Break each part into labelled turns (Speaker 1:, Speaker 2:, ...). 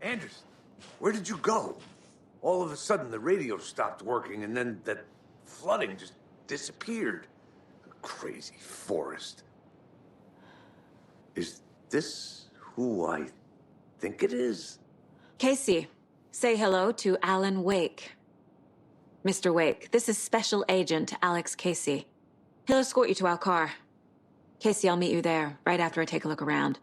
Speaker 1: Anderson, where did you go? All of a sudden, the radio stopped working, and then that flooding just disappeared. Crazy forest. Is this who I think it is?
Speaker 2: Casey, say hello to Alan Wake. Mr. Wake, this is Special Agent Alex Casey. He'll escort you to our car. Casey, I'll meet you there, right after I take a look around.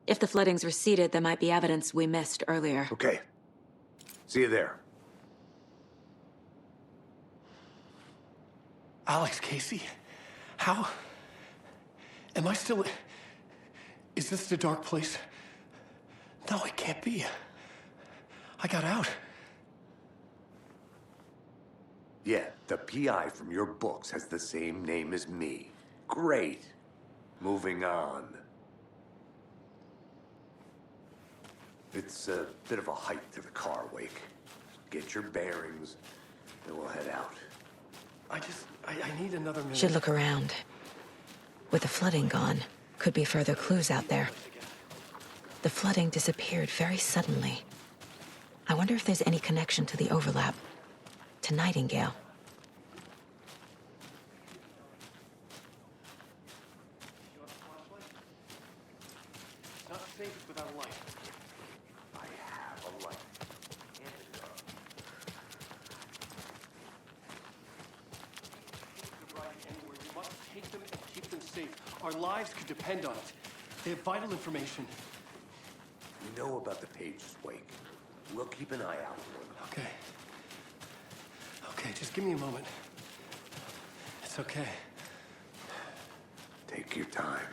Speaker 2: If the flooding's receded, there might be evidence we missed earlier.
Speaker 1: Okay. See you there.
Speaker 3: Alex Casey? How? Am I still... Is this the dark place? No, it can't be. I got out.
Speaker 1: Yeah, the PI from your books has the same name as me. Great. Moving on. It's a bit of a hike to the car, Wake. Get your bearings, and we'll head out.
Speaker 3: I need another minute.
Speaker 2: Should look around. With the flooding gone, could be further clues out there. The flooding disappeared very suddenly. I wonder if there's any connection to the overlap. To Nightingale.
Speaker 3: It's not safe without a light.
Speaker 1: I have a light.
Speaker 3: Anywhere. We must take them and keep them safe. Our lives could depend on it. They have vital information.
Speaker 1: We know about the pages, Wake. We'll keep an eye out for them.
Speaker 3: Okay. Okay, just give me a moment. It's okay.
Speaker 1: Take your time.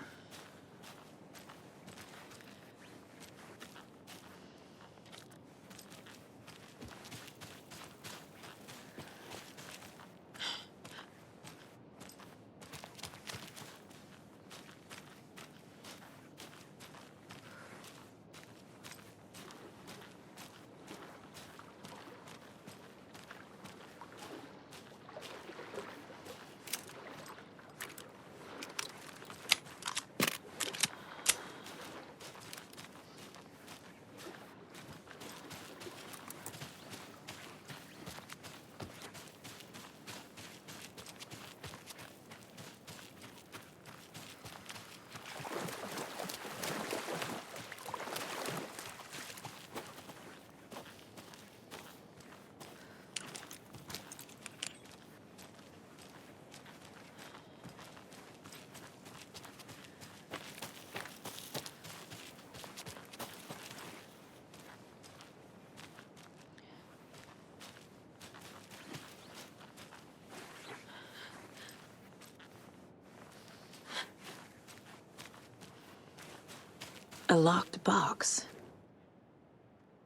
Speaker 2: A locked box.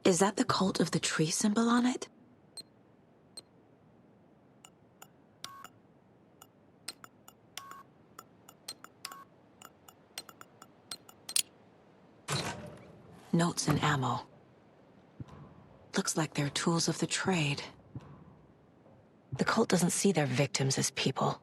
Speaker 2: Is that the cult of the tree symbol on it? Notes and ammo. Looks like they're tools of the trade. The cult doesn't see their victims as people.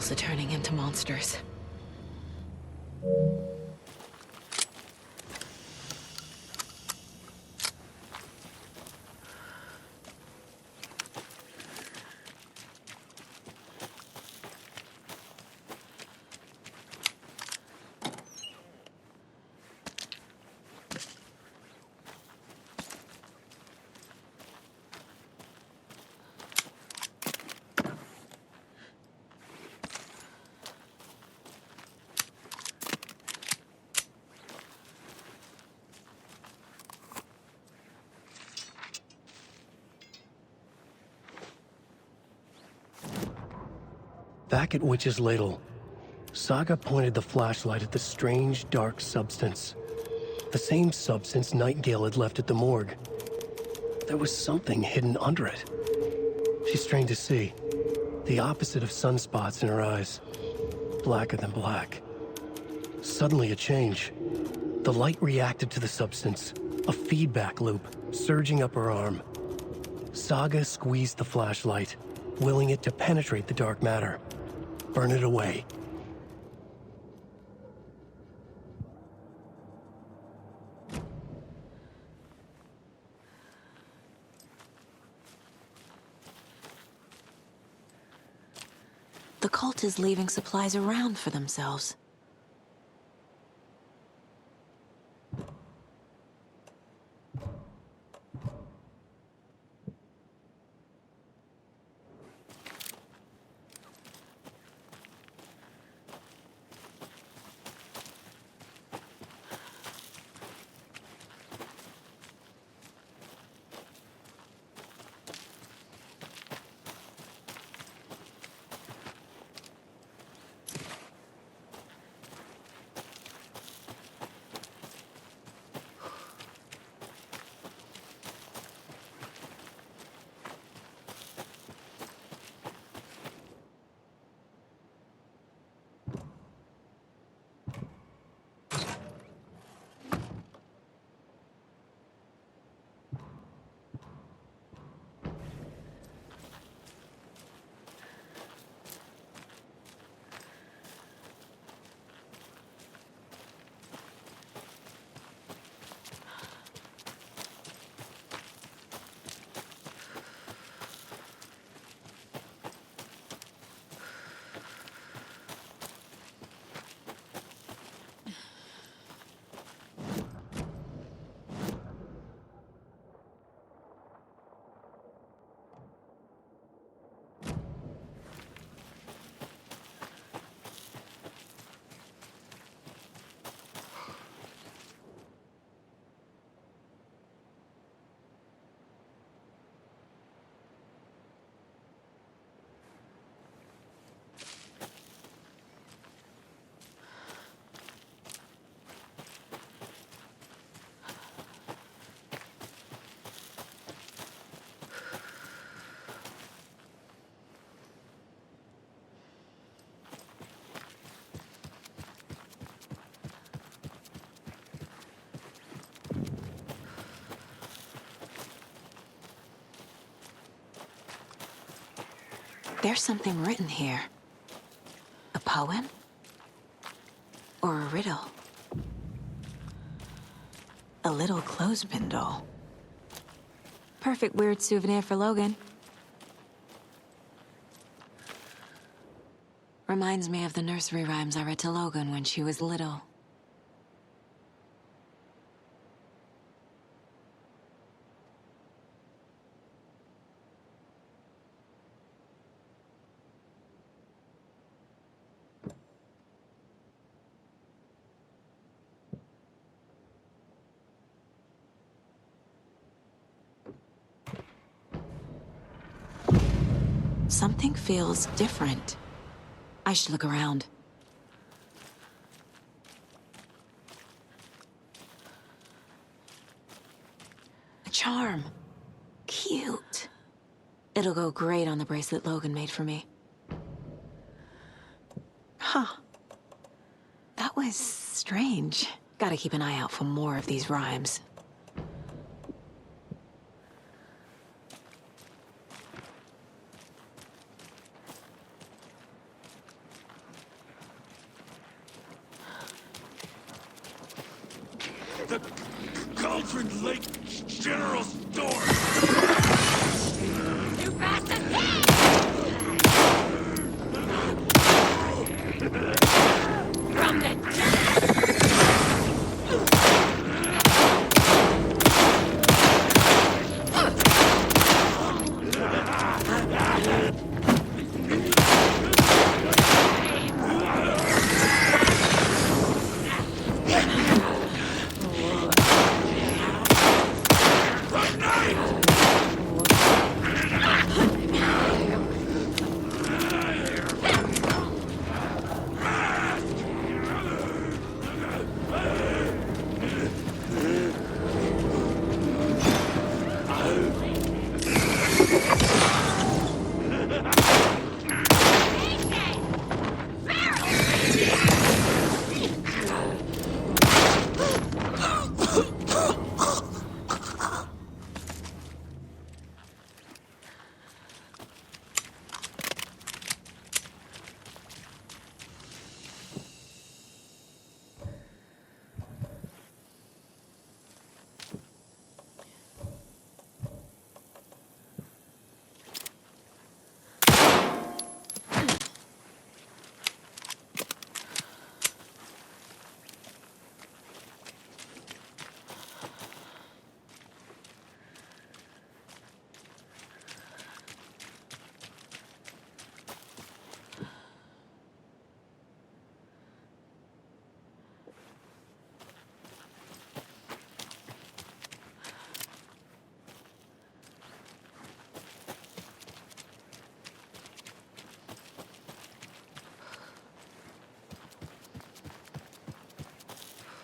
Speaker 2: animals are turning into monsters.
Speaker 3: Back at Witch's Ladle, Saga pointed the flashlight at the strange, dark substance. The same substance Nightingale had left at the morgue. There was something hidden under it. She strained to see. The opposite of sunspots in her eyes. Blacker than black. Suddenly a change. The light reacted to the substance. A feedback loop, surging up her arm. Saga squeezed the flashlight, willing it to penetrate the dark matter. Burn it away.
Speaker 2: The cult is leaving supplies around for themselves. There's something written here. A poem? Or a riddle? A little clothespin doll. Perfect weird souvenir for Logan. Reminds me of the nursery rhymes I read to Logan when she was little. Something feels different. I should look around. A charm. Cute. It'll go great on the bracelet Logan made for me. Huh. That was strange. Gotta keep an eye out for more of these rhymes.
Speaker 1: Cauldron Lake General Store!
Speaker 2: You bastard! From the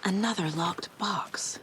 Speaker 2: Another locked box.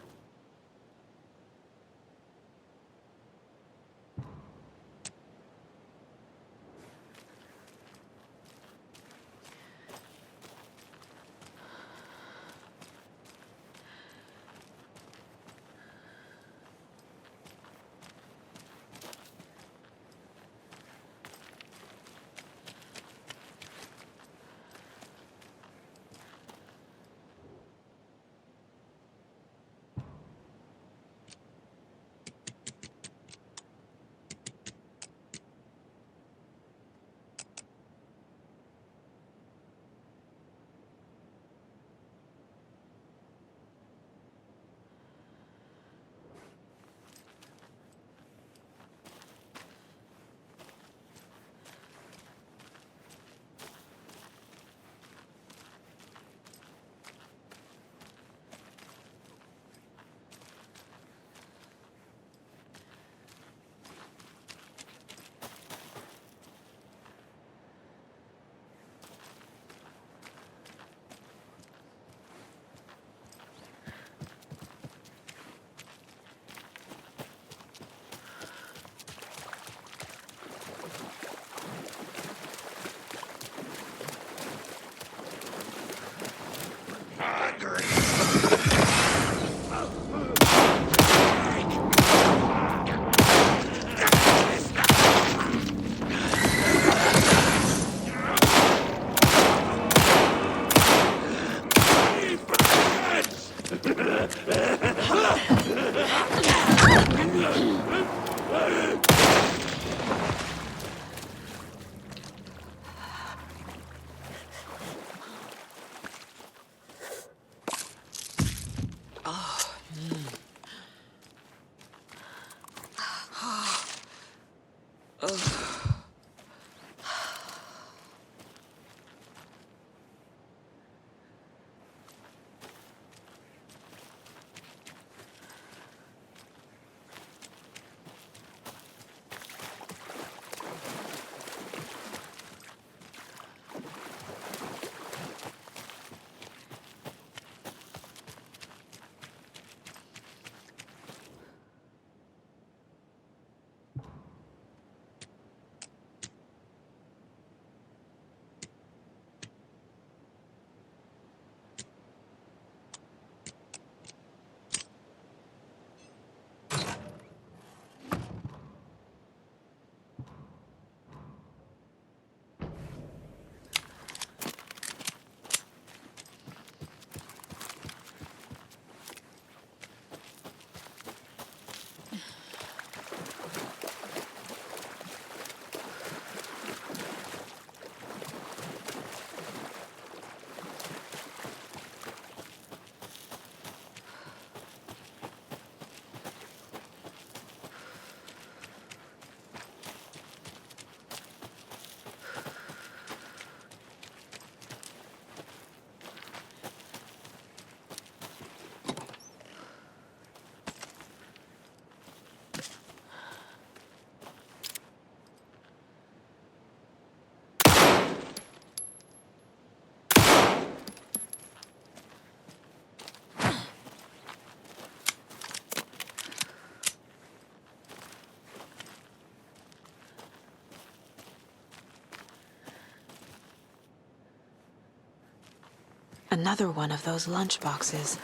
Speaker 2: Another one of those lunchboxes.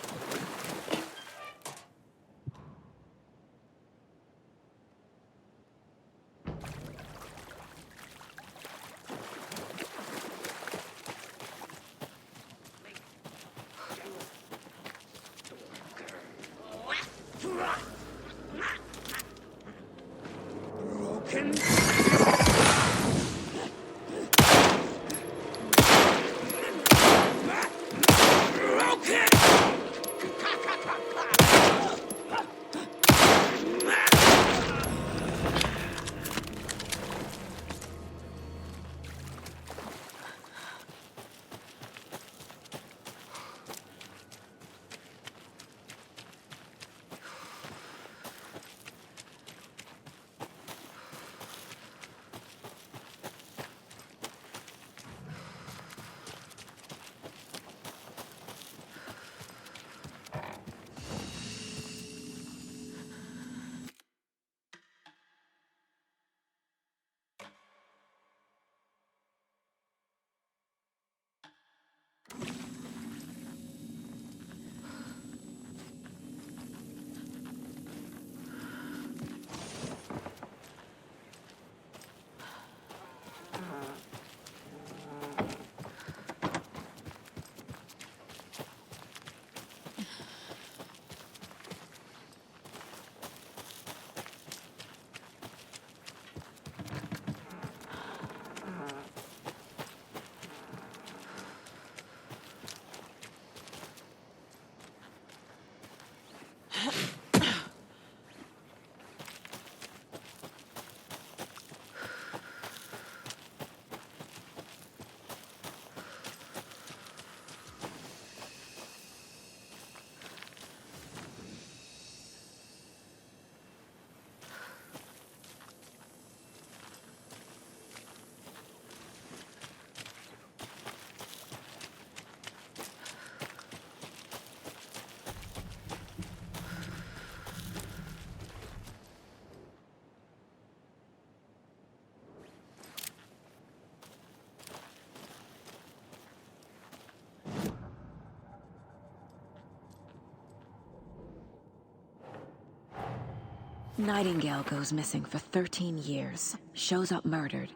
Speaker 2: Nightingale goes missing for 13 years, shows up murdered,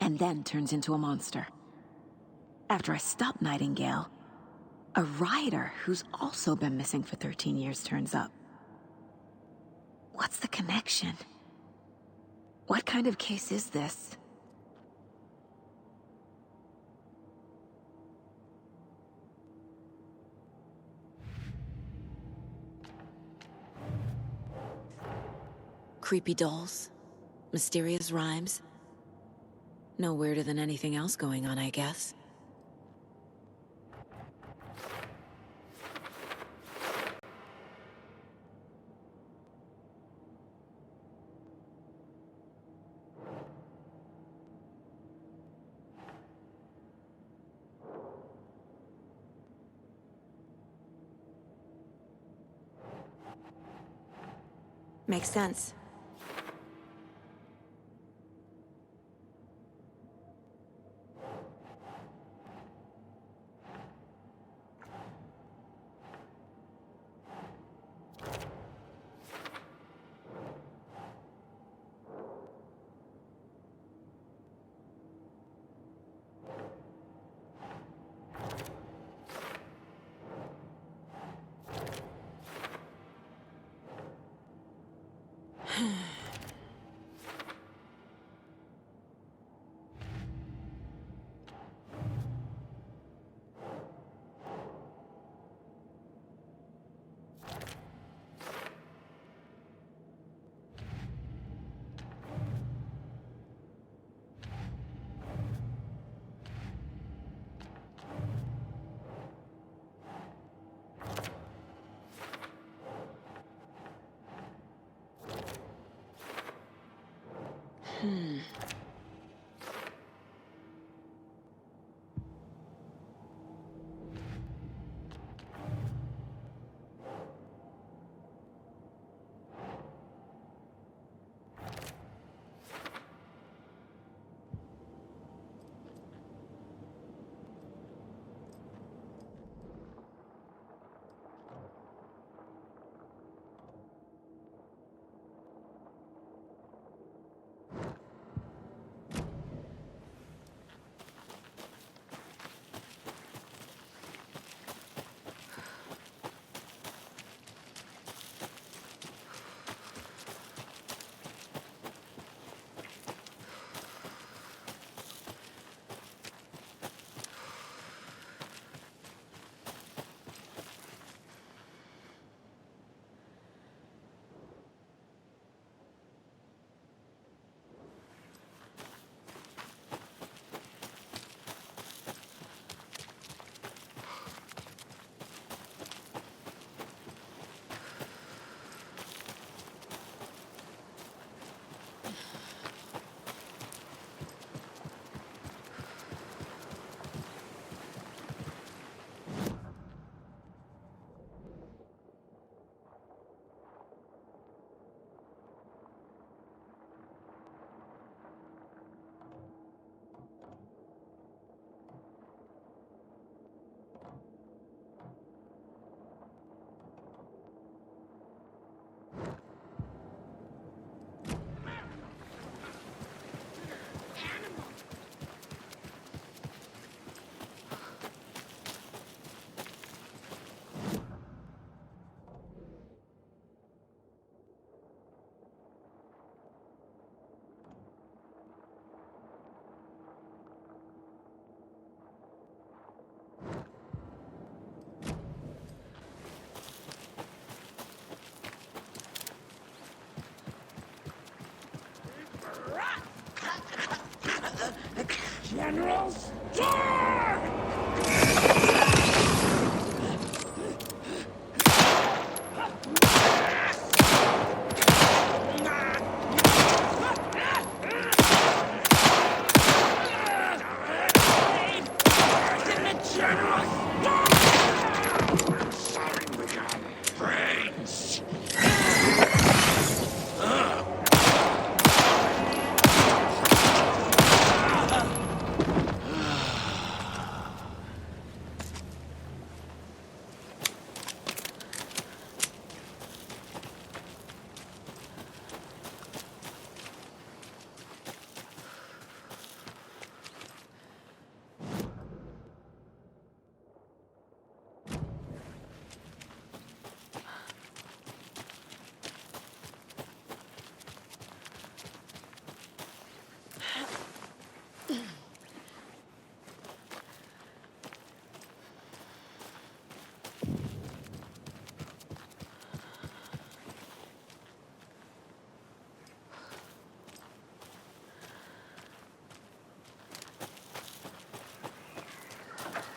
Speaker 2: and then turns into a monster. After I stop Nightingale, a rider who's also been missing for 13 years turns up. What's the connection? What kind of case is this? Creepy dolls? Mysterious rhymes? No weirder than anything else going on, I guess. Makes sense.
Speaker 4: General Stark! General Stark! I'm sorry we got brains.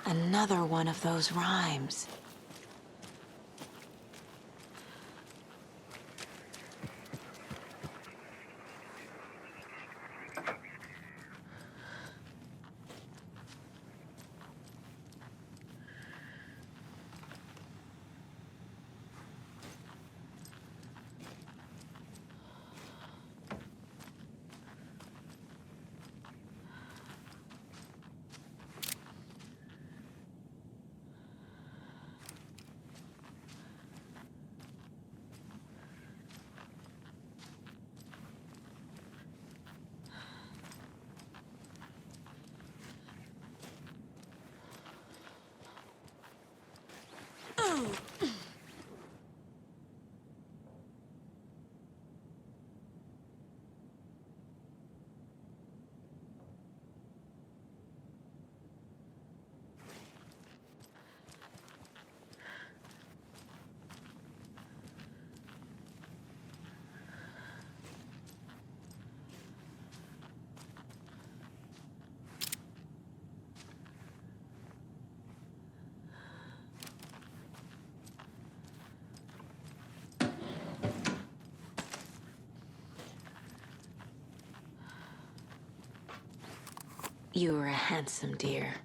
Speaker 2: Another one of those rhymes. You were a handsome deer.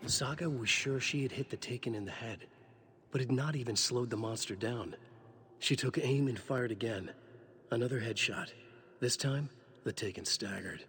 Speaker 3: Saga was sure she had hit the Taken in the head, but had not even slowed the monster down. She took aim and fired again. Another headshot. This time, the Taken staggered.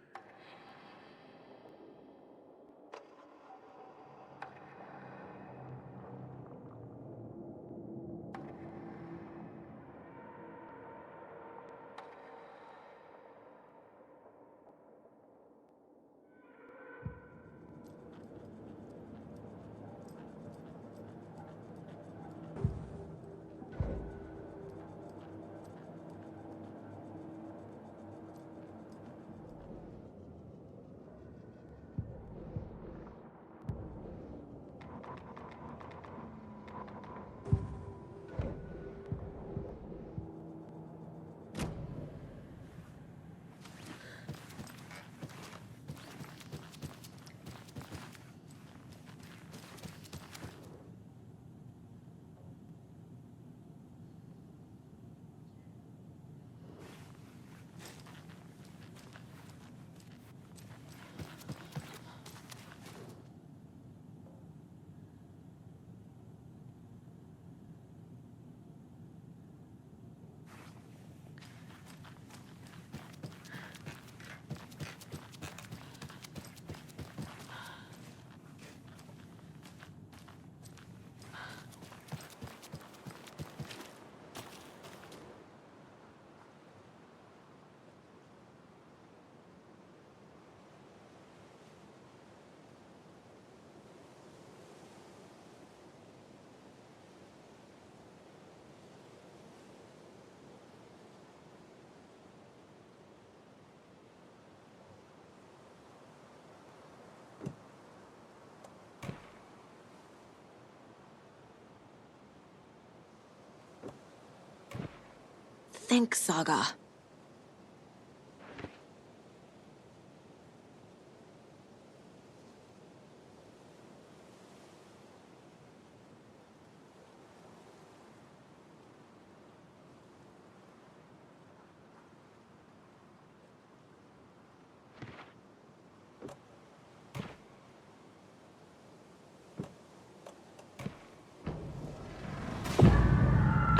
Speaker 2: Think, Saga.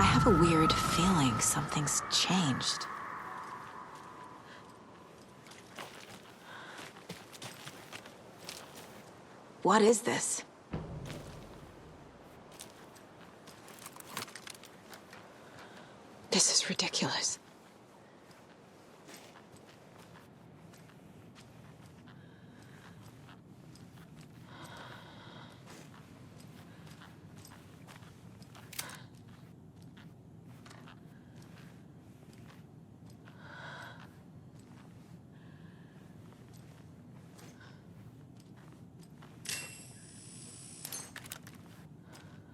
Speaker 2: I have a weird feeling something's changed. What is this? This is ridiculous.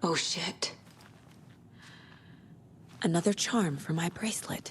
Speaker 2: Oh shit. Another charm for my bracelet.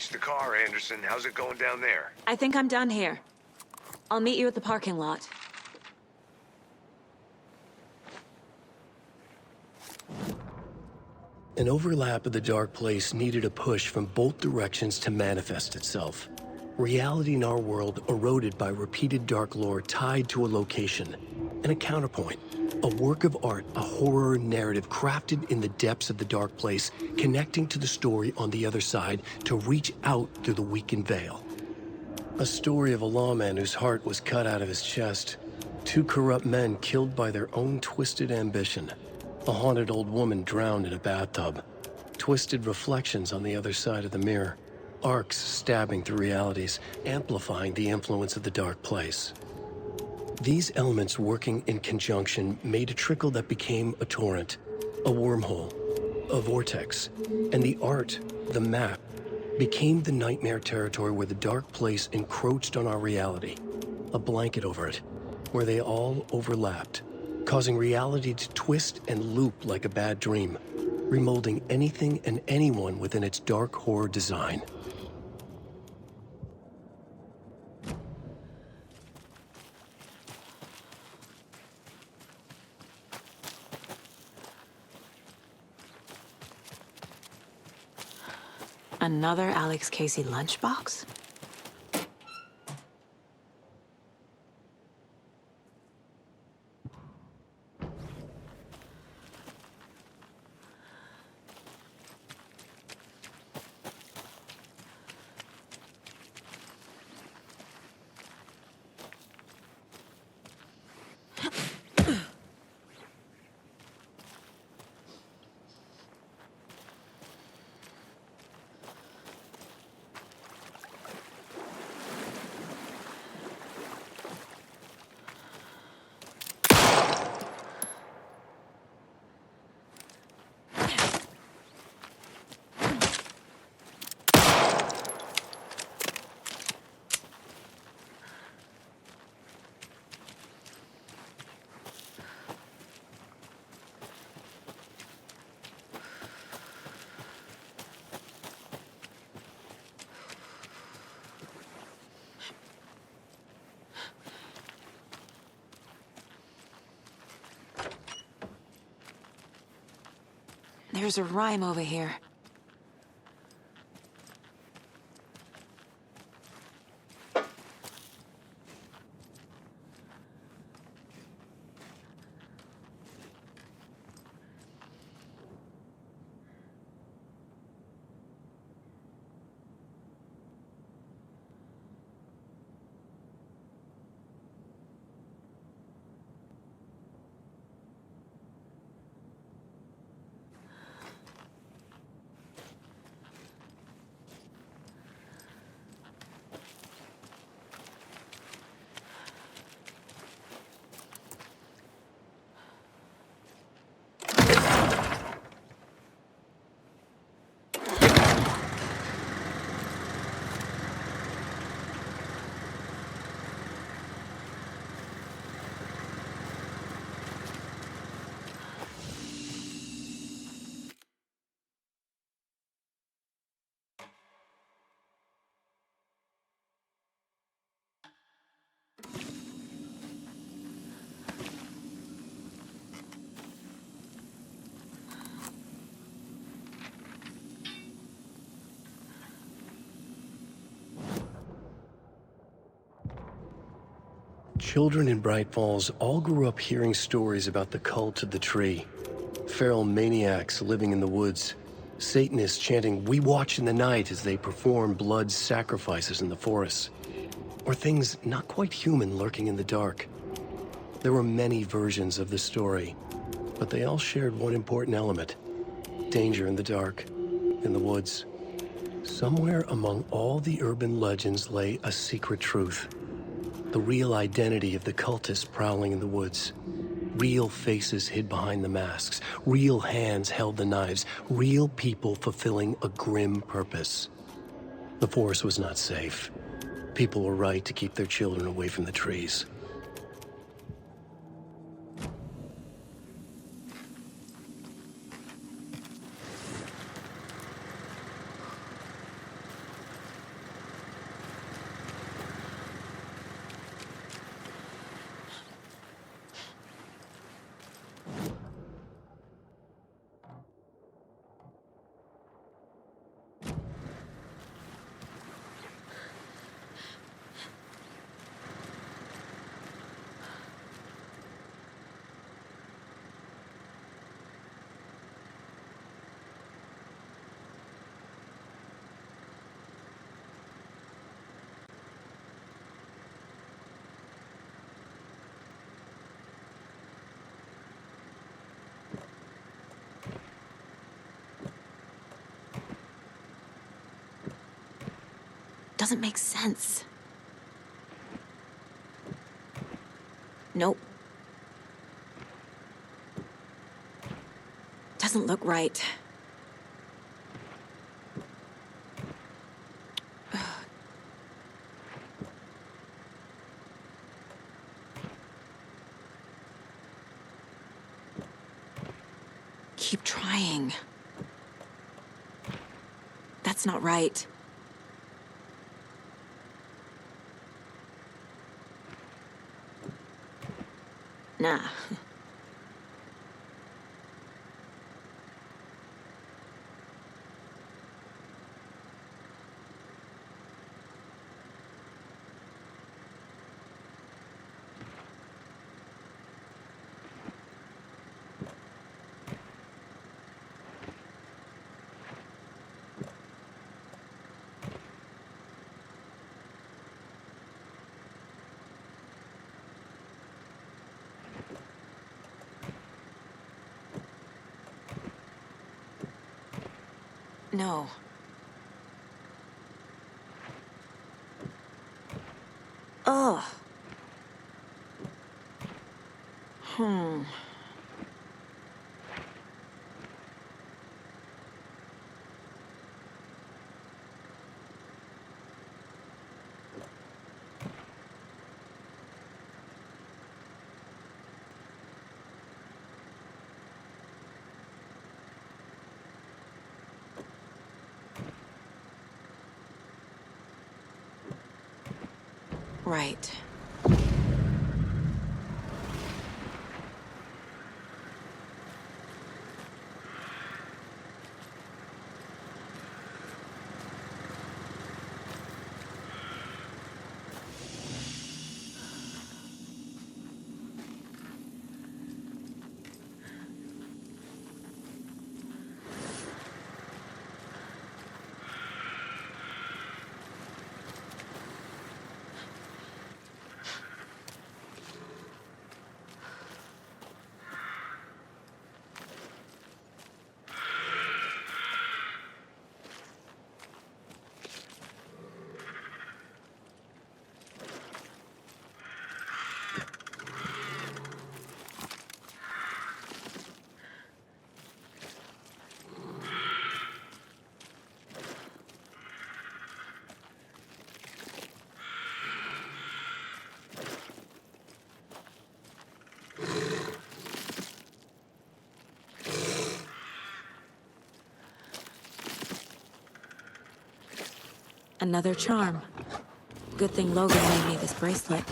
Speaker 1: reached the car, Anderson. How's it going down there?
Speaker 2: I think I'm done here. I'll meet you at the parking lot.
Speaker 3: An overlap of the dark place needed a push from both directions to manifest itself. Reality in our world eroded by repeated dark lore tied to a location, and a counterpoint, a work of art, a horror narrative crafted in the depths of the dark place, connecting to the story on the other side to reach out through the weakened veil. A story of a lawman whose heart was cut out of his chest, two corrupt men killed by their own twisted ambition, a haunted old woman drowned in a bathtub, twisted reflections on the other side of the mirror, arcs stabbing through realities, amplifying the influence of the dark place. These elements working in conjunction made a trickle that became a torrent, a wormhole, a vortex, and the art, the map, became the nightmare territory where the dark place encroached on our reality, a blanket over it, where they all overlapped, causing reality to twist and loop like a bad dream, remolding anything and anyone within its dark horror design.
Speaker 2: Another Alex Casey lunchbox? There's a rhyme over here.
Speaker 3: Children in Bright Falls all grew up hearing stories about the cult of the tree. Feral maniacs living in the woods. Satanists chanting, "We watch in the night," as they perform blood sacrifices in the forests. Or things not quite human lurking in the dark. There were many versions of the story, but they all shared one important element. Danger in the dark, in the woods. Somewhere among all the urban legends lay a secret truth. The real identity of the cultists prowling in the woods. Real faces hid behind the masks. Real hands held the knives. Real people fulfilling a grim purpose. The forest was not safe. People were right to keep their children away from the trees.
Speaker 2: doesn't make sense. Nope. Doesn't look right. Keep trying. That's not right. Nah. No. Ugh. Right. Another charm. Good thing Logan made me this bracelet.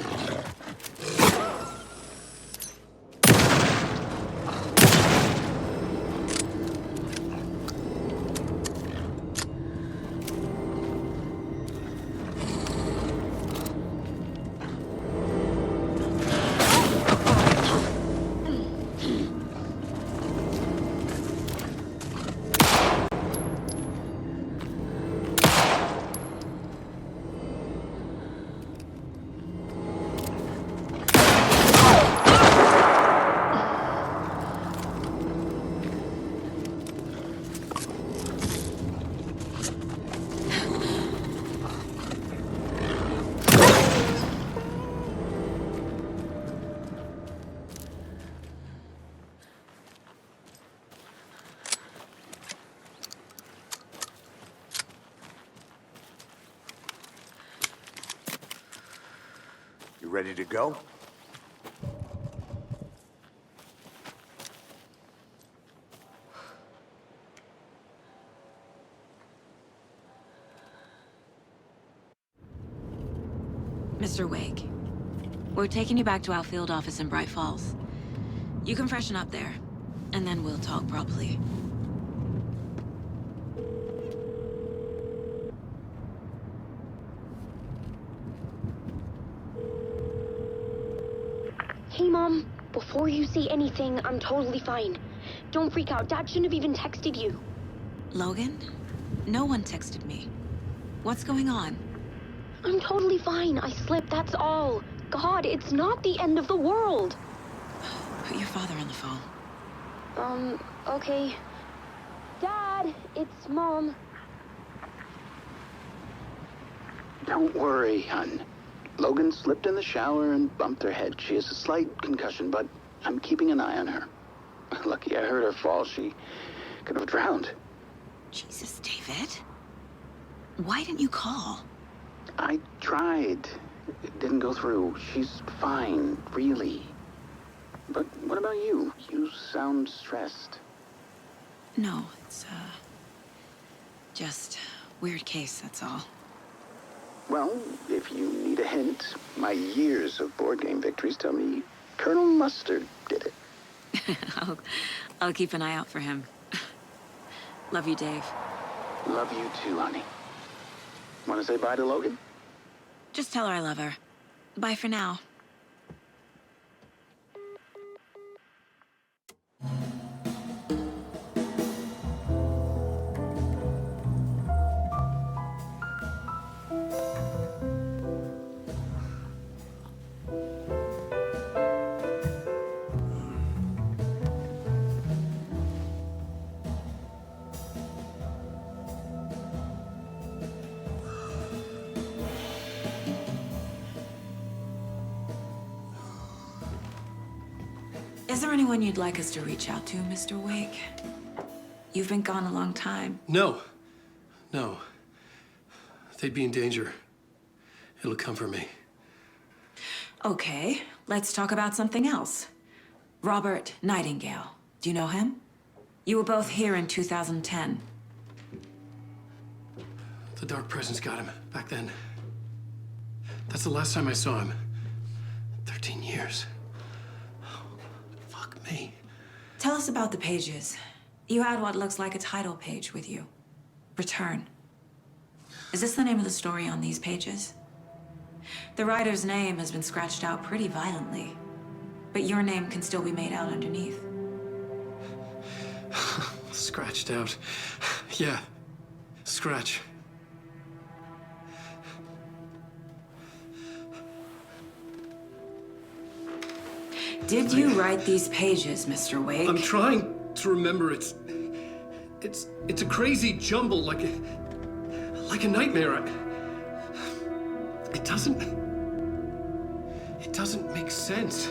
Speaker 1: You ready to go?
Speaker 2: Mr. Wake, we're taking you back to our field office in Bright Falls. You can freshen up there, and then we'll talk properly.
Speaker 5: Hey, Mom. Before you say anything, I'm totally fine. Don't freak out. Dad shouldn't have even texted you.
Speaker 2: Logan? No one texted me. What's going on?
Speaker 5: I'm totally fine. I slipped, that's all. God, it's not the end of the world.
Speaker 2: Put your father on the phone.
Speaker 5: Okay. Dad, it's Mom.
Speaker 6: Don't worry, hun. Logan slipped in the shower and bumped her head. She has a slight concussion, but I'm keeping an eye on her. Lucky I heard her fall. She could have drowned.
Speaker 2: Jesus, David. Why didn't you call?
Speaker 6: I tried. It didn't go through. She's fine, really. But what about you? You sound stressed.
Speaker 2: No, it's, just weird case, that's all.
Speaker 6: Well, if you need a hint, my years of board game victories tell me Colonel Mustard did it.
Speaker 2: I'll keep an eye out for him. Love you, Dave.
Speaker 6: Love you too, honey. Want to say bye to Logan?
Speaker 2: Just tell her I love her. Bye for now. Is there anyone you'd like us to reach out to, Mr. Wake? You've been gone a long time.
Speaker 3: No. No. They'd be in danger. It'll come for me.
Speaker 2: Okay, let's talk about something else. Robert Nightingale. Do you know him? You were both here in 2010.
Speaker 3: The Dark Presence got him back then. That's the last time I saw him. 13 years. Oh, fuck me.
Speaker 2: Tell us about the pages. You had what looks like a title page with you. Return. Is this the name of the story on these pages? The writer's name has been scratched out pretty violently, but your name can still be made out underneath.
Speaker 3: Scratched out. Yeah. Scratch.
Speaker 2: Did you write these pages, Mr. Wake?
Speaker 3: I'm trying to remember. It's a crazy jumble, like a nightmare. It doesn't make sense.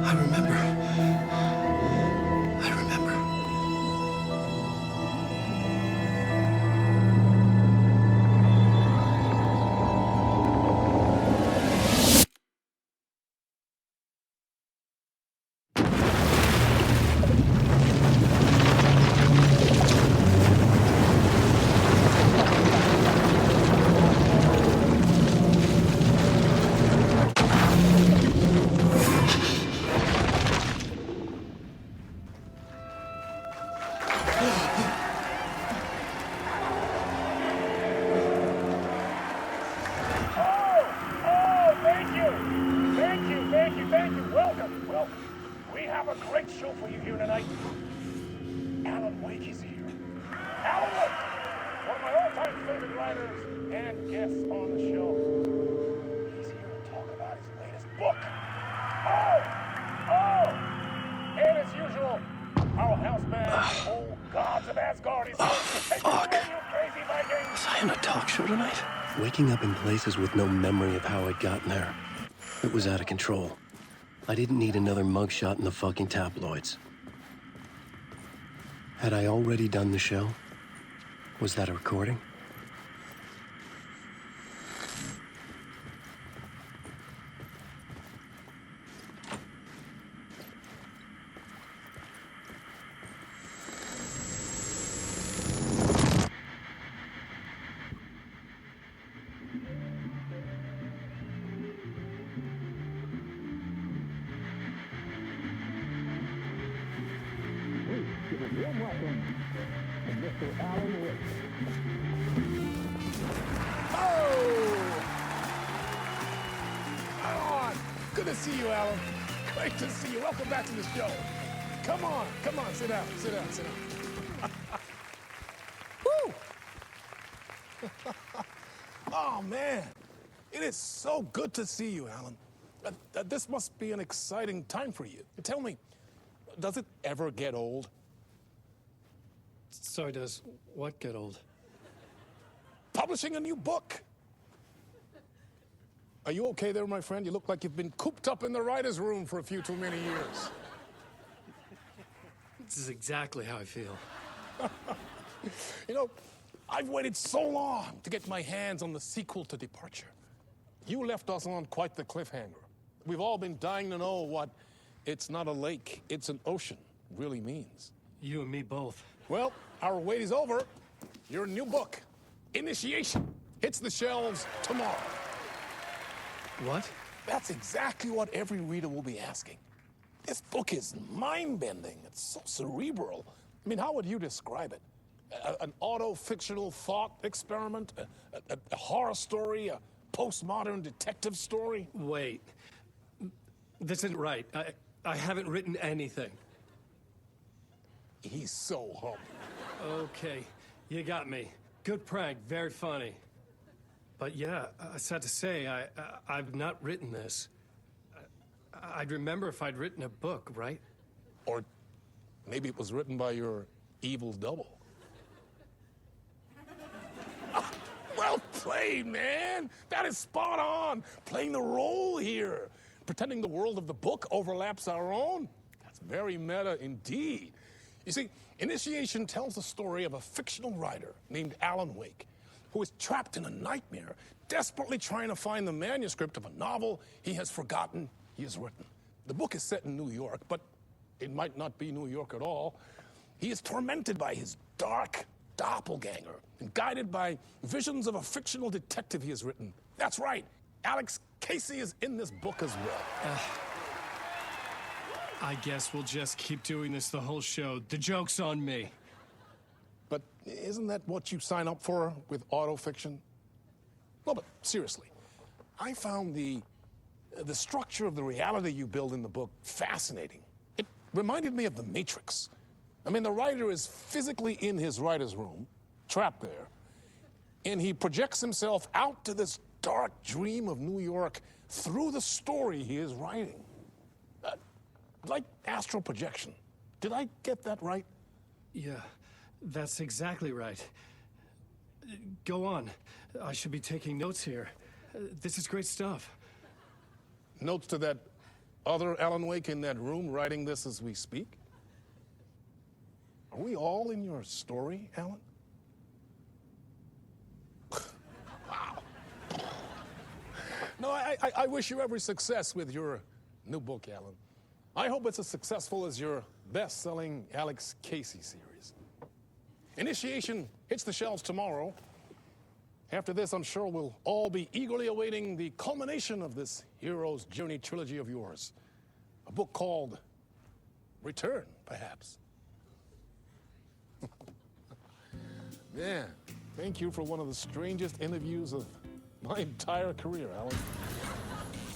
Speaker 3: I remember.
Speaker 4: Thank you. Welcome. We have a great show for you here tonight. Alan Wake is here. Alan Wake, one of my all-time favorite writers and guests on the show. He's here to talk about his latest book. And as usual, our house band, old gods of Asgard, is here.
Speaker 3: Fuck.
Speaker 4: You crazy Vikings.
Speaker 3: Was I on a talk show tonight? Waking up in places with no memory of how I'd gotten there. It was out of control. I didn't need another mugshot in the fucking tabloids. Had I already done the show? Was that a recording?
Speaker 4: Good to see you, Alan. Great to see you. Welcome back to the show. Come on, sit down. Woo! Oh, man. It is so good to see you, Alan. This must be an exciting time for you. Tell me, does it ever get old?
Speaker 3: Sorry, does what get old?
Speaker 4: Publishing a new book. Are you okay there, my friend? You look like you've been cooped up in the writer's room for a few too many years.
Speaker 3: This is exactly how I feel.
Speaker 4: You know, I've waited so long to get my hands on the sequel to Departure. You left us on quite the cliffhanger. We've all been dying to know what "it's not a lake, it's an ocean" really means.
Speaker 3: You and me both.
Speaker 4: Well, our wait is over. Your new book, Initiation, hits the shelves tomorrow.
Speaker 3: What?
Speaker 4: That's exactly what every reader will be asking. This book is mind-bending. It's so cerebral. I mean, how would you describe it? An auto-fictional thought experiment? A horror story? A postmodern detective story?
Speaker 3: Wait. This isn't right. I haven't written anything.
Speaker 4: He's so humble.
Speaker 3: Okay, you got me. Good prank, very funny. But yeah, sad to say, I've not written this. I'd remember if I'd written a book, right?
Speaker 4: Or maybe it was written by your evil double. Well played, man. That is spot on. Playing the role here. Pretending the world of the book overlaps our own. That's very meta indeed. You see, Initiation tells the story of a fictional writer named Alan Wake, who is trapped in a nightmare, desperately trying to find the manuscript of a novel he has forgotten he has written. The book is set in New York, but it might not be New York at all. He is tormented by his dark doppelganger and guided by visions of a fictional detective he has written. That's right, Alex Casey is in this book as well.
Speaker 3: I guess we'll just keep doing this the whole show. The joke's on me.
Speaker 4: But isn't that what you sign up for with autofiction? No, but seriously, I found the structure of the reality you build in the book fascinating. It reminded me of The Matrix. I mean, the writer is physically in his writer's room, trapped there, and he projects himself out to this dark dream of New York through the story he is writing. Like astral projection. Did I get that right?
Speaker 3: Yeah, that's exactly right. Go on. I should be taking notes here. This is great stuff.
Speaker 4: Notes to that other Alan Wake in that room writing this as we speak? Are we all in your story, Alan? Wow. No, I wish you every success with your new book, Alan. I hope it's as successful as your best-selling Alex Casey series. Initiation hits the shelves tomorrow. After this, I'm sure we'll all be eagerly awaiting the culmination of this hero's journey trilogy of yours. A book called Return, perhaps. Man, thank you for one of the strangest interviews of my entire career, Alan.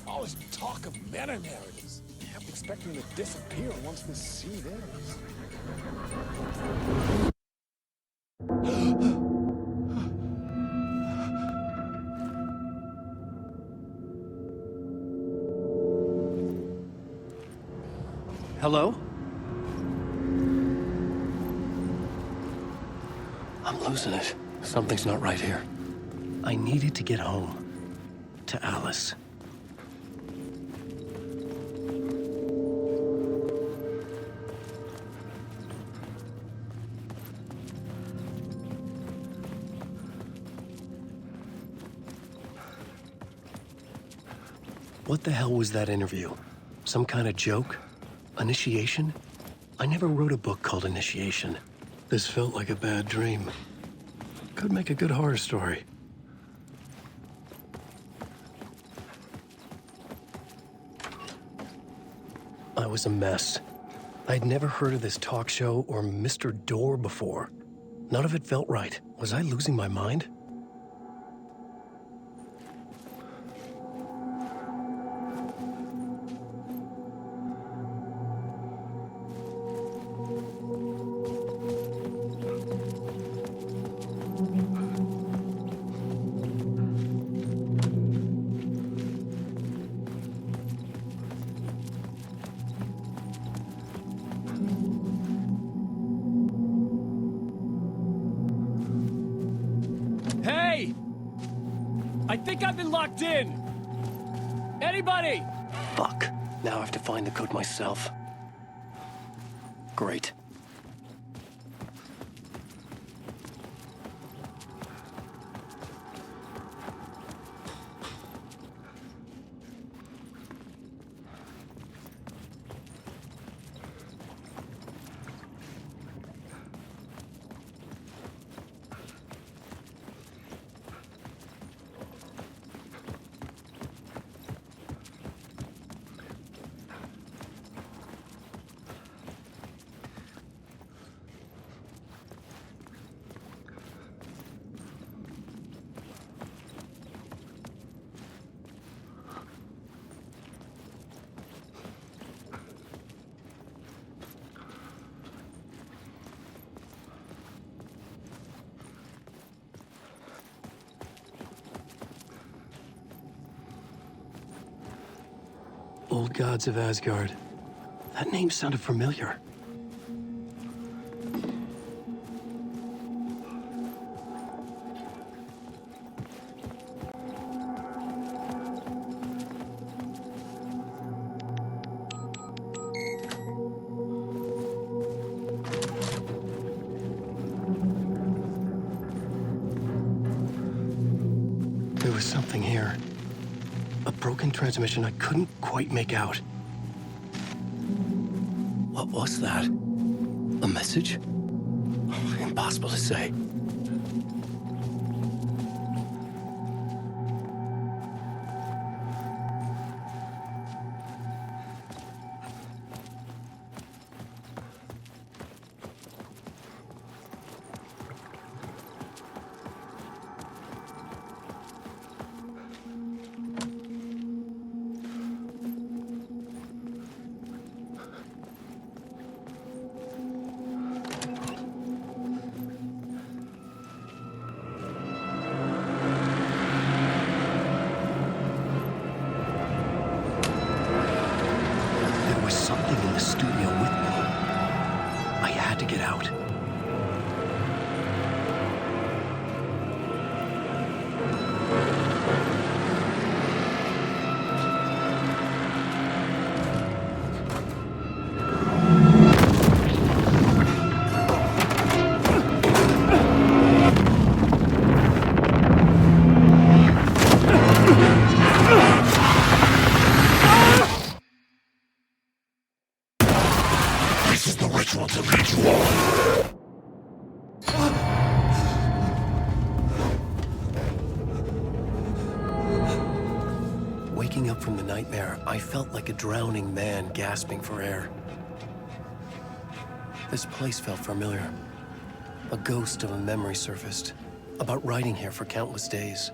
Speaker 4: All this talk of meta-narratives. I'm expecting to disappear once this scene ends.
Speaker 3: Hello? I'm losing it. Something's not right here. I needed to get home. To Alice. What the hell was that interview? Some kind of joke? Initiation? I never wrote a book called Initiation. This felt like a bad dream. Could make a good horror story. I was a mess. I'd never heard of this talk show or Mr. Door before. None of it felt right. Was I losing my mind?
Speaker 7: I think I've been locked in! Anybody?
Speaker 3: Fuck. Now I have to find the code myself. Great. Old Gods of Asgard. That name sounded familiar. There was something here. A broken transmission I couldn't quite make out. What was that? A message? Impossible to say. Something in the studio with me. I had to get out. Waking up from the nightmare, I felt like a drowning man gasping for air. This place felt familiar. A ghost of a memory surfaced, about riding here for countless days.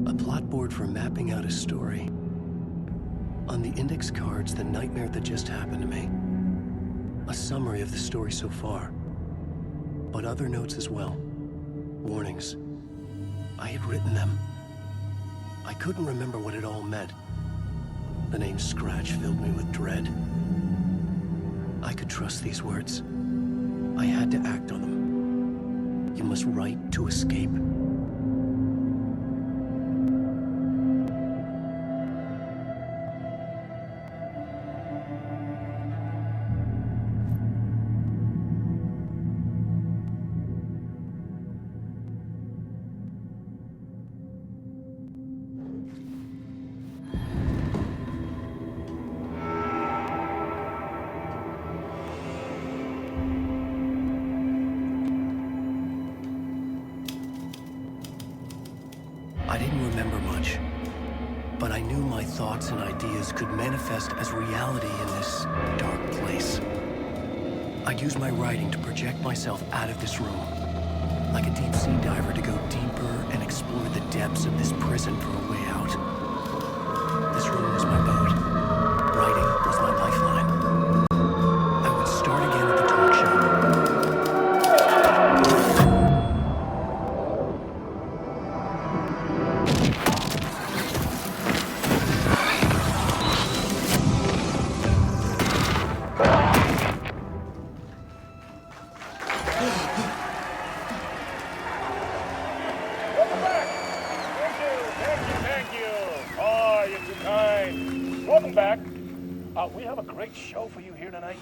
Speaker 3: A plot board for mapping out a story. On the index cards, the nightmare that just happened to me. A summary of the story so far. But other notes as well. Warnings. I had written them. I couldn't remember what it all meant. The name Scratch filled me with dread. I could trust these words. I had to act on them. You must write to escape. I didn't remember much, but I knew my thoughts and ideas could manifest as reality in this dark place. I'd use my writing to project myself out of this room, like a deep-sea diver to go deeper and explore the depths of this prison for a way out. This room was my boat. Writing was my lifeline. I would start again at the talk show.
Speaker 4: have a great show for you here tonight.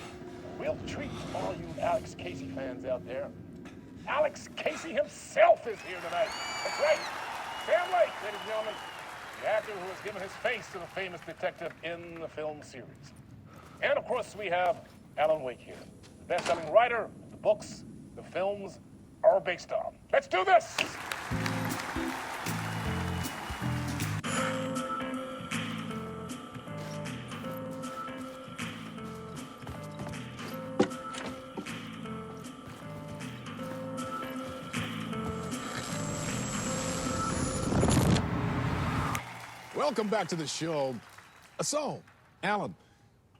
Speaker 4: Real treat to all you Alex Casey fans out there. Alex Casey himself is here tonight. That's right. Sam Lake, ladies and gentlemen. The actor who has given his face to the famous detective in the film series. And of course, we have Alan Wake here, the best-selling writer the books the films are based on. Let's do this!
Speaker 8: Welcome back to the show. So, Alan,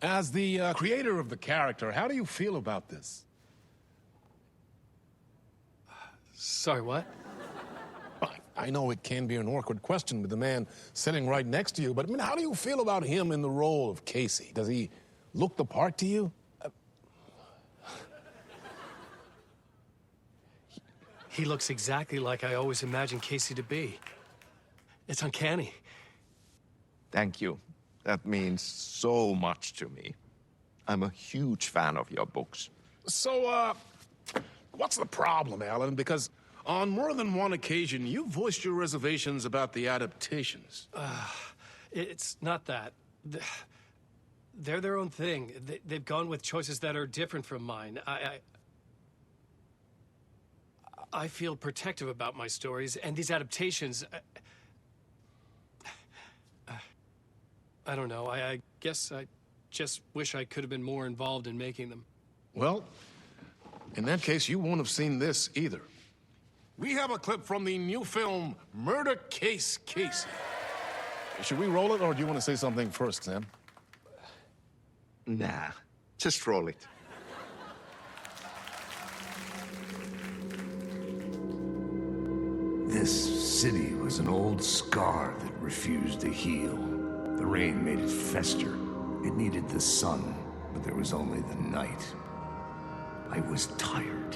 Speaker 8: as the creator of the character, how do you feel about this?
Speaker 3: Sorry, what?
Speaker 8: I know it can be an awkward question with the man sitting right next to you, but I mean, how do you feel about him in the role of Casey? Does he look the part to you?
Speaker 3: He looks exactly like I always imagined Casey to be. It's uncanny.
Speaker 9: Thank you. That means so much to me. I'm a huge fan of your books.
Speaker 8: So, what's the problem, Alan? Because on more than one occasion, you voiced your reservations about the adaptations.
Speaker 3: It's not that. They're their own thing. They've gone with choices that are different from mine. I feel protective about my stories, and these adaptations... I don't know. I guess I just wish I could have been more involved in making them.
Speaker 8: Well, in that case, you won't have seen this either. We have a clip from the new film, Murder Case Casey. Should we roll it, or do you want to say something first, Sam?
Speaker 9: Nah, just roll it.
Speaker 1: This city was an old scar that refused to heal. The rain made it fester. It needed the sun, but there was only the night. I was tired.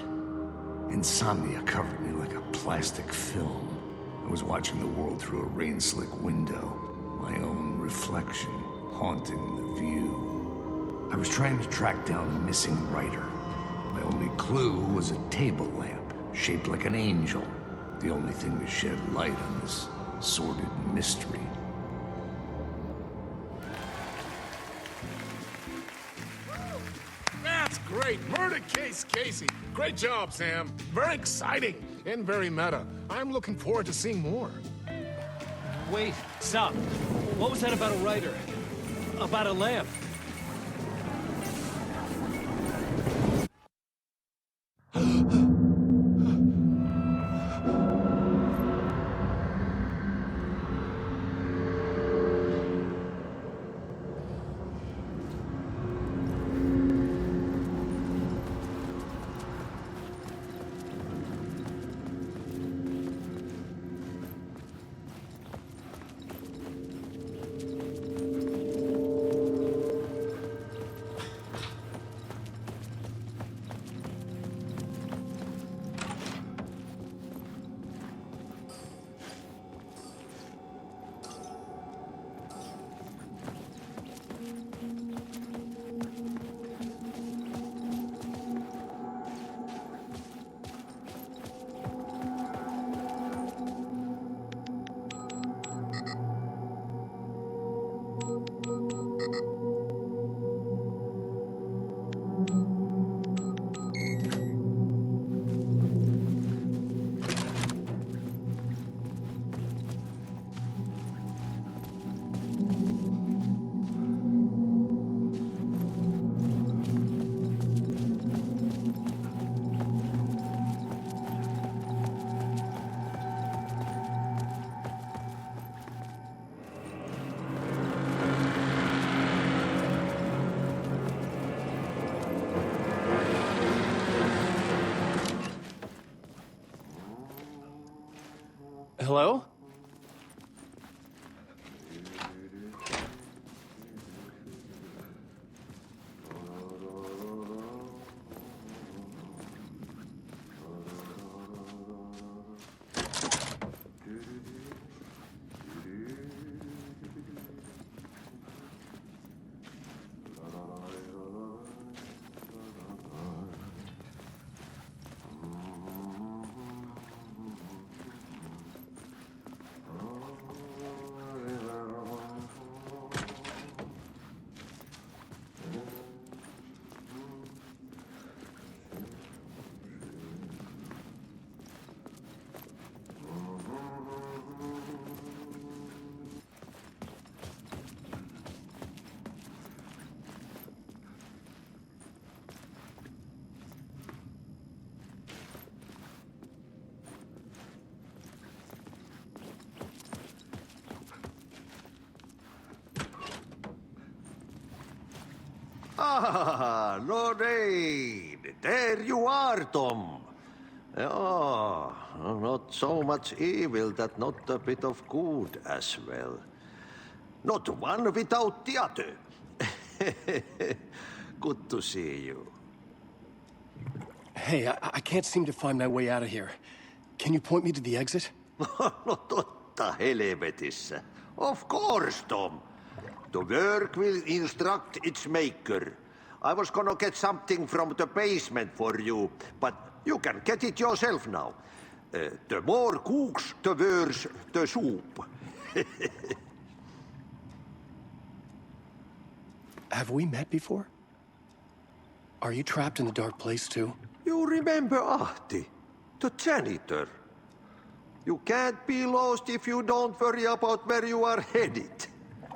Speaker 1: Insomnia covered me like a plastic film. I was watching the world through a rain-slick window, my own reflection haunting the view. I was trying to track down a missing writer. My only clue was a table lamp, shaped like an angel. The only thing to shed light on this sordid mystery.
Speaker 8: That's great. Murder Case Casey. Great job, Sam. Very exciting and very meta. I'm looking forward to seeing more.
Speaker 3: Wait, stop. What was that about a writer? About a lamp? Hello?
Speaker 10: Ah, Lorraine! There you are, Tom. Oh, not so much evil that not a bit of good as well. Not one without the other. Good to see you.
Speaker 3: Hey, I can't seem to find my way out of here. Can you point me to the exit?
Speaker 10: No totta helvetissä. Of course, Tom. The work will instruct its maker. I was gonna get something from the basement for you, but you can get it yourself now. The more cooks, the worse the soup.
Speaker 3: Have we met before? Are you trapped in the dark place too?
Speaker 10: You remember Ahti, the janitor. You can't be lost if you don't worry about where you are headed.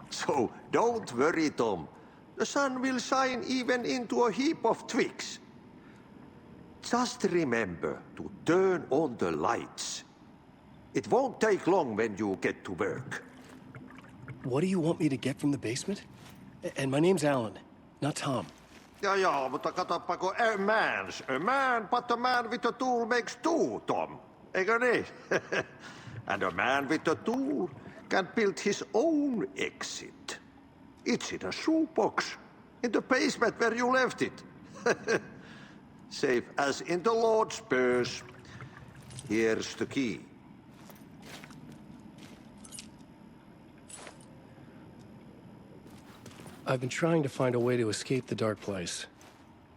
Speaker 10: So don't worry, Tom. The sun will shine even into a heap of twigs. Just remember to turn on the lights. It won't take long when you get to work.
Speaker 3: What do you want me to get from the basement? And my name's Alan, not Tom.
Speaker 10: Ja, mutta katoppa kun a man's a man, but a man with a tool makes two, Tom. Eikö niin? And a man with a tool can build his own exit. It's in a shoebox, in the basement where you left it. Safe as in the Lord's purse. Here's the key.
Speaker 3: I've been trying to find a way to escape the dark place.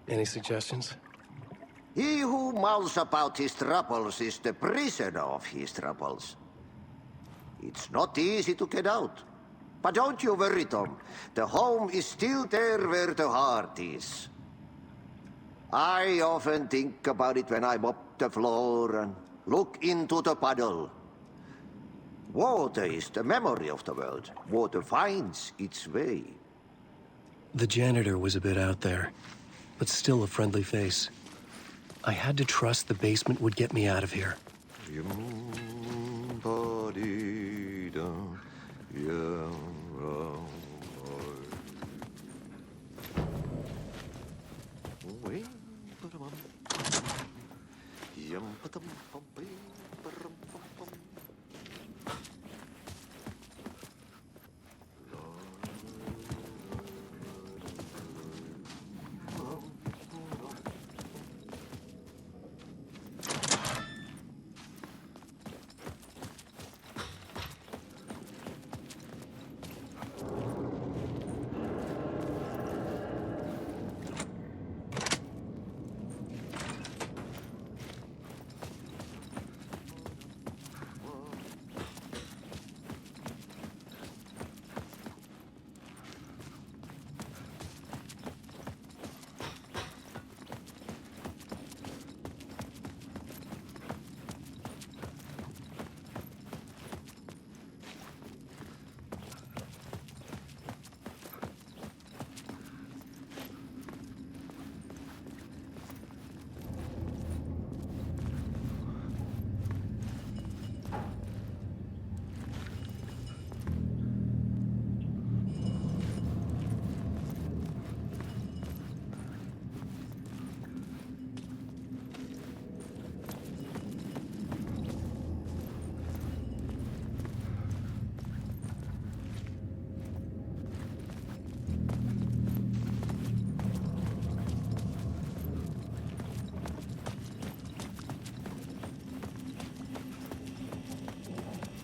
Speaker 3: Any suggestions?
Speaker 10: He who mouths about his troubles is the prisoner of his troubles. It's not easy to get out. But don't you worry, Tom. The home is still there where the heart is. I often think about it when I mop the floor and look into the puddle. Water is the memory of the world. Water finds its way.
Speaker 3: The janitor was a bit out there, but still a friendly face. I had to trust the basement would get me out of here.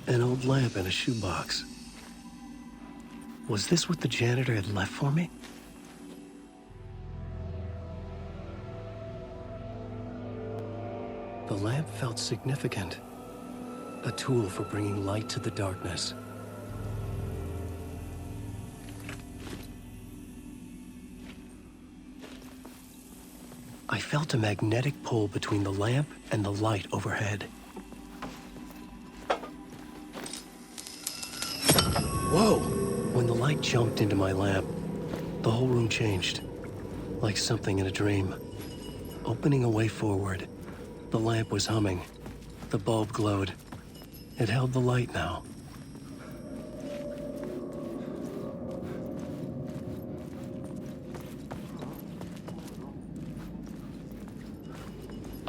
Speaker 3: An old lamp in a shoebox. Was this what the janitor had left for me? The lamp felt significant. A tool for bringing light to the darkness. I felt a magnetic pull between the lamp and the light overhead. Whoa! When the light jumped into my lamp, the whole room changed. Like something in a dream. Opening a way forward, the lamp was humming. The bulb glowed. It held the light now.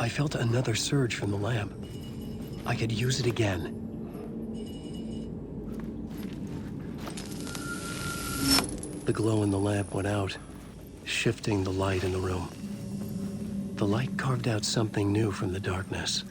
Speaker 3: I felt another surge from the lamp. I could use it again. The glow in the lamp went out, shifting the light in the room. The light carved out something new from the darkness.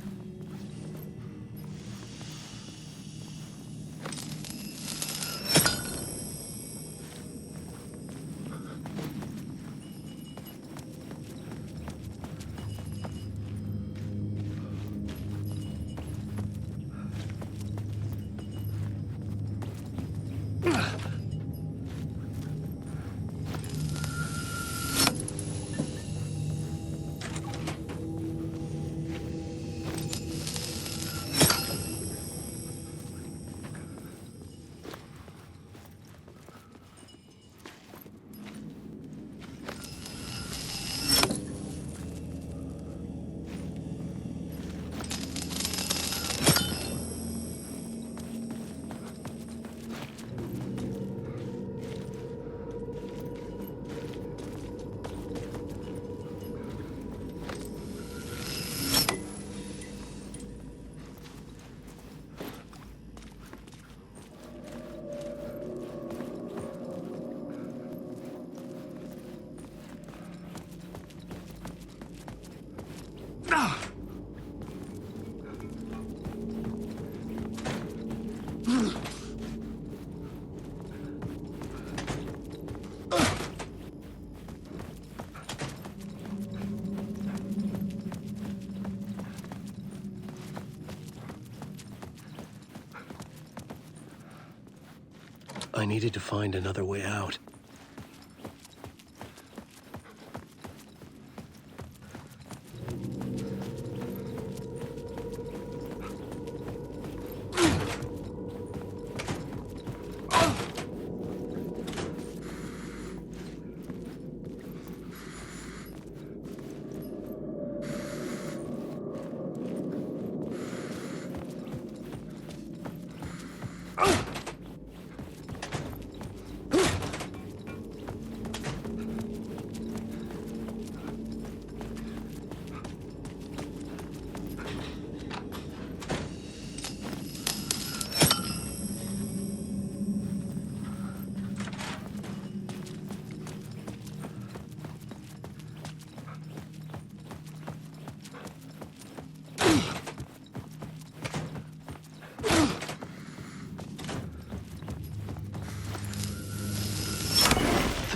Speaker 3: I needed to find another way out.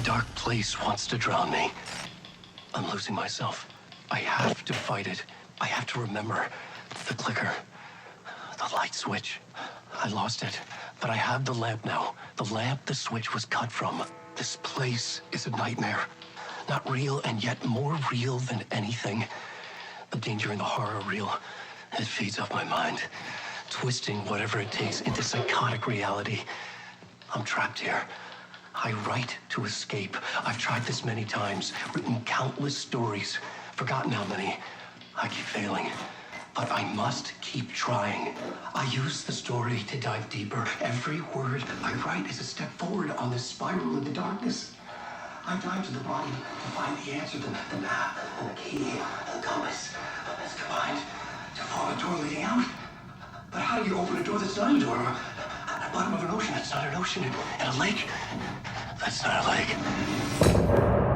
Speaker 3: Dark place wants to drown me. I'm losing myself. I have to fight it. I have to remember. The clicker. The light switch. I lost it. But I have the lamp now. The lamp the switch was cut from. This place is a nightmare. Not real, and yet more real than anything. The danger and the horror real. It feeds off my mind. Twisting whatever it takes into psychotic reality. I'm trapped here. I write to escape. I've tried this many times, written countless stories, forgotten how many. I keep failing, but I must keep trying. I use the story to dive deeper. Every word I write is a step forward on this spiral into darkness. I dive to the bottom to find the answer, the map, and the key, and the compass. It's combined to form a door leading out. But how do you open a door that's not a door? At the bottom of an ocean that's not an ocean, and a lake that's not a lake.